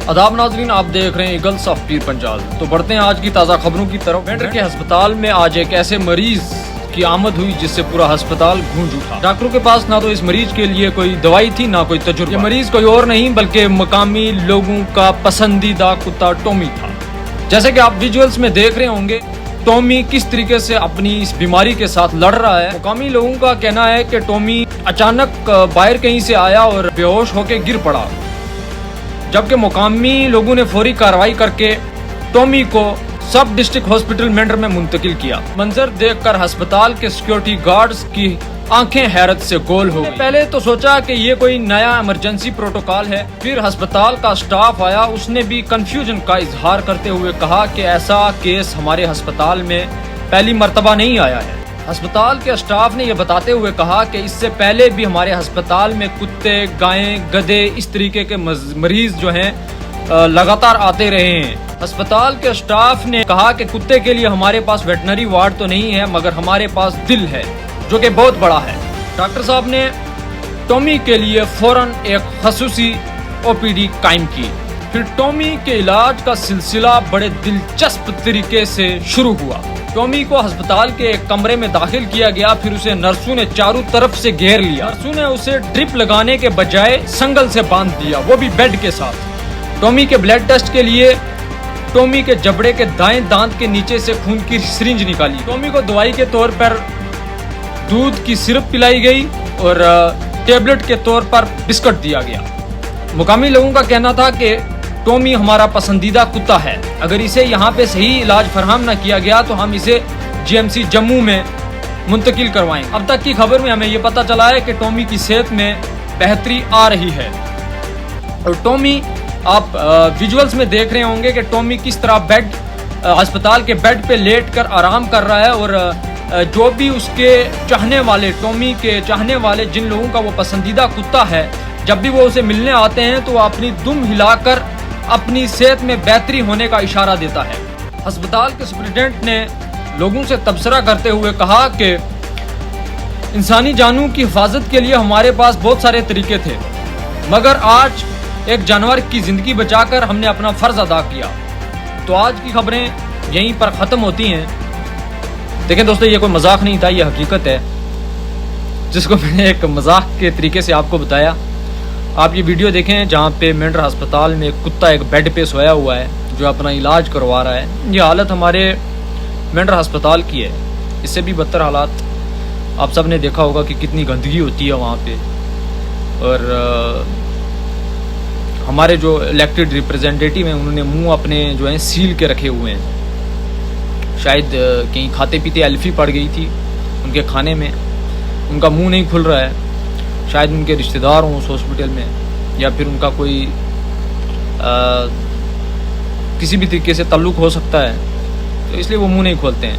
आदाब नाजरीन, आप देख रहे हैं ईगल्स ऑफ पीर पंजाल। तो बढ़ते हैं आज की ताज़ा खबरों की तरफ। मेंढर के अस्पताल में आज एक ऐसे मरीज की आमद हुई जिससे पूरा अस्पताल गूंज उठा। डॉक्टरों के पास ना तो इस मरीज के लिए कोई दवाई थी ना कोई तजुर्बा। ये मरीज कोई और नहीं बल्कि मकामी लोगों का पसंदीदा कुत्ता टॉमी था। जैसे कि आप विजुअल्स में देख रहे होंगे टॉमी किस तरीके से अपनी इस बीमारी के साथ लड़ रहा है। मुकामी लोगों का कहना है कि टॉमी अचानक बाहर कहीं से आया और बेहोश होकर गिर पड़ा, जबकि मुकामी लोगों ने फौरी कार्रवाई करके टॉमी को सब डिस्ट्रिक्ट हॉस्पिटल मेंढर में मुंतकिल किया। मंजर देखकर अस्पताल के सिक्योरिटी गार्ड्स की आंखें हैरत से गोल हो गई। पहले तो सोचा कि ये कोई नया इमरजेंसी प्रोटोकॉल है, फिर अस्पताल का स्टाफ आया, उसने भी कंफ्यूजन का इजहार करते हुए कहा कि ऐसा केस हमारे अस्पताल में पहली मर्तबा नहीं आया है। अस्पताल के स्टाफ ने यह बताते हुए कहा कि इससे पहले भी हमारे अस्पताल में कुत्ते, गायें, गधे, इस तरीके के मरीज जो हैं लगातार आते रहे हैं। अस्पताल के स्टाफ ने कहा कि कुत्ते के लिए हमारे पास वेटनरी वार्ड तो नहीं है, मगर हमारे पास दिल है जो कि बहुत बड़ा है। डॉक्टर साहब ने टॉमी के लिए फौरन एक खसूसी ओपीडी कायम की। फिर टॉमी के इलाज का सिलसिला बड़े दिलचस्प तरीके से शुरू हुआ। टॉमी को अस्पताल के एक कमरे में दाखिल किया गया, फिर उसे नर्सों ने चारों तरफ से घेर लिया। नर्सों ने उसे ड्रिप लगाने के बजाय संगल से बांध दिया, वो भी बेड के साथ। टॉमी के ब्लड टेस्ट के लिए टॉमी के जबड़े के दाएं दांत के नीचे से खून की सिरिंज निकाली। टॉमी को दवाई के तौर पर दूध की सिरप पिलाई गई और टेबलेट के तौर पर बिस्कुट दिया गया। मुकामी लोगों का कहना था कि टॉमी हमारा पसंदीदा कुत्ता है, अगर इसे यहाँ पे सही इलाज फराहम न किया गया तो हम इसे जीएमसी जम्मू में मुंतकिल करवाएंगे। अब तक की खबर में हमें ये पता चला है कि टॉमी की सेहत में बेहतरी आ रही है। और टॉमी, आप विजुअल्स में देख रहे होंगे कि टॉमी किस तरह अस्पताल के बेड पे लेट कर आराम कर रहा है। और जो भी उसके चाहने वाले, टॉमी के चाहने वाले, जिन लोगों का वो पसंदीदा कुत्ता है, जब भी वो उसे मिलने आते हैं तो वो अपनी दुम हिलाकर अपनी सेहत में बेहतरी होने का इशारा देता है। अस्पताल के सुपरिटेंडेंट ने लोगों से तबसरा करते हुए कहा कि इंसानी जानों की हिफाजत के लिए हमारे पास बहुत सारे तरीके थे, मगर आज एक जानवर की ज़िंदगी बचाकर हमने अपना फ़र्ज़ अदा किया। तो आज की खबरें यहीं पर ख़त्म होती हैं। देखें दोस्तों, ये कोई मजाक नहीं था, ये हकीकत है जिसको मैंने एक मजाक के तरीके से आपको बताया। आप ये वीडियो देखें जहाँ पे मेंढर अस्पताल में एक कुत्ता एक बेड पे सोया हुआ है जो अपना इलाज करवा रहा है। ये हालत हमारे मेंढर अस्पताल की है, इससे भी बदतर हालात आप सब ने देखा होगा कि कितनी गंदगी होती है वहाँ पे। और हमारे जो इलेक्टेड रिप्रेजेंटेटिव हैं उन्होंने मुंह अपने जो हैं सील के रखे हुए हैं। शायद कहीं खाते पीते एल्फी पड़ गई थी उनके खाने में, उनका मुंह नहीं खुल रहा है। शायद उनके रिश्तेदार हों उस हॉस्पिटल में, या फिर उनका कोई किसी भी तरीके से ताल्लुक़ हो सकता है, तो इसलिए वो मुंह नहीं खोलते हैं।